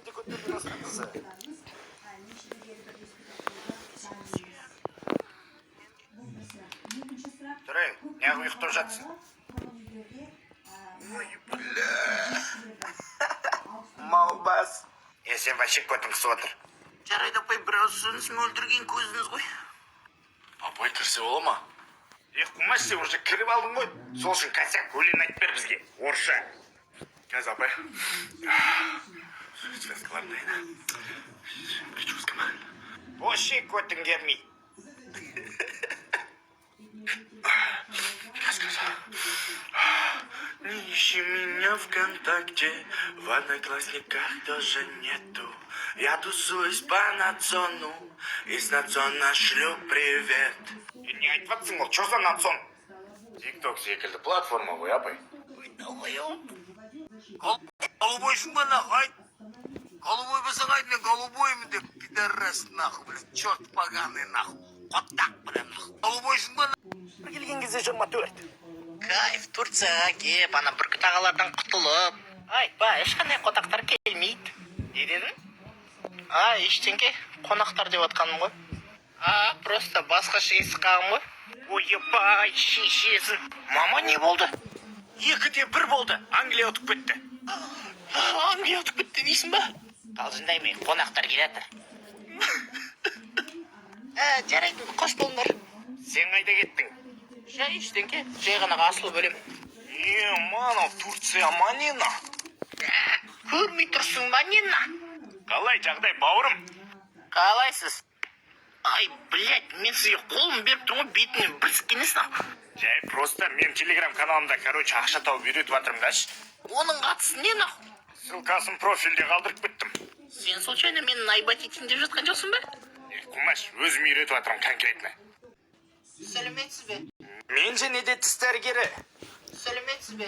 де көтерген осы қызы. Тұрай, неғып ұйықтап жатсың? Ой, бля. Маубас. Сен вообще көтіңсіп отыр. Жарайды апай, біраз сөзіңіз мөлдірген көзіңіз ғой. Апай кірсе бола ма? Құмаш, сен уже кіріп алдың ғой. Сол үшін косяк өлең айтып бер бізге. Орысша. Қазір апай. Прическалар дайын. Прическа ма? Вообще көтің кермей. Не ищи меня ВКонтакте, в Одноклассниках тоже нету. Я тусуюсь по нацону, из нацона шлю привет. Не айтып жатсың ол, что за нацон? TikTok секілді платформа ғой, апай. Голубойшың ба нахуй? Голубой болсаң айт, мен голубоймын деп, пидорас нахуй, блядь, черт поганый нахуй. Қоттақ, блядь, нахуй. Голубойшың ба нахуй? Келген кезде 24. Кайф, Турцияға кеп, ана бүркіт ағалардан құтылып. Айтпа, ешқандай қонақтар келмейді. Не дедің? Ештеңке, қонақтар деп отқаным ғой. Просто басқаша есі қағым ғой. Ойбай, шешесін. Мама, не болды? 2-де 1 болды. Англия ұтып кетті. Англия ұтып кетті дейсің ба? Қалжыңдай мен, қонақтар келатыр. Жарайды, қош болыңдар. Сен қайда кеттің? Жай ештеңке, жай ғана асылып өлем. Мана, Турция манина. Көрмей тұрсың ба нені? Қалай жағдай, бауырым? Қалайсыз? Ай, блядь, мен сізге қолым беріп тұрмын, бетінен бір сіккенесің. Жай, просто мен телеграм каналымда, ақша тауып үйретіп жатырмын даш. Оның қатысы не нахуй? Ссылкасын профильде қалдырып кеттім. Сен случайно мені наебать етейін деп жатқан жоқсың ба? Құмаш, өзім үйретіп жатырмын конкретно. Сәлеметсіз бе? Мен және де тіс дәрігері. Сәлеметсіз бе?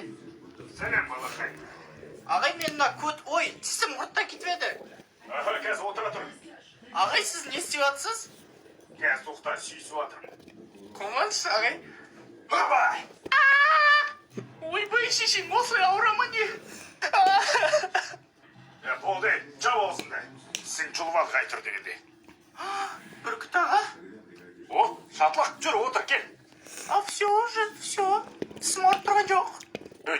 Сәлем, балақай. Ағай, мен ой, тісім мұртта кетіп еді. Қазір отыра тұр. Ағай, сіз не істеп жатсыз? Қазір ұқта сүйісіп жатырмын. Қуаныш, ағай. Бабай! Ойбай, шешең осылай ауыра ма не? Болды, жау аузында. Сен жұлып ал қайтыр дегенде. Бүркіт аға? О, шатлақ, жүр, отыр, кел. Все уже, все. Тісім ауырып тұрған жоқ.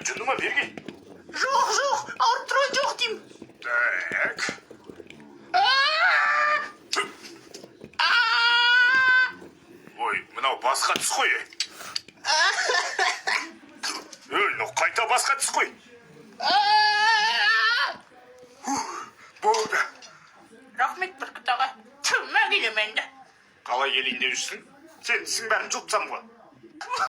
Жүнді ма берген? Жоқ, ауырып тұрған жоқ деймін. Так. Ой, мынау басқа түс қой. Қайта басқа түс қой. Болды. Рахмет, бүркіт аға. Мәңгілі менді. Қалай келейін деп жүрсің? Сен тісің бәрін жұлыпсам ғой.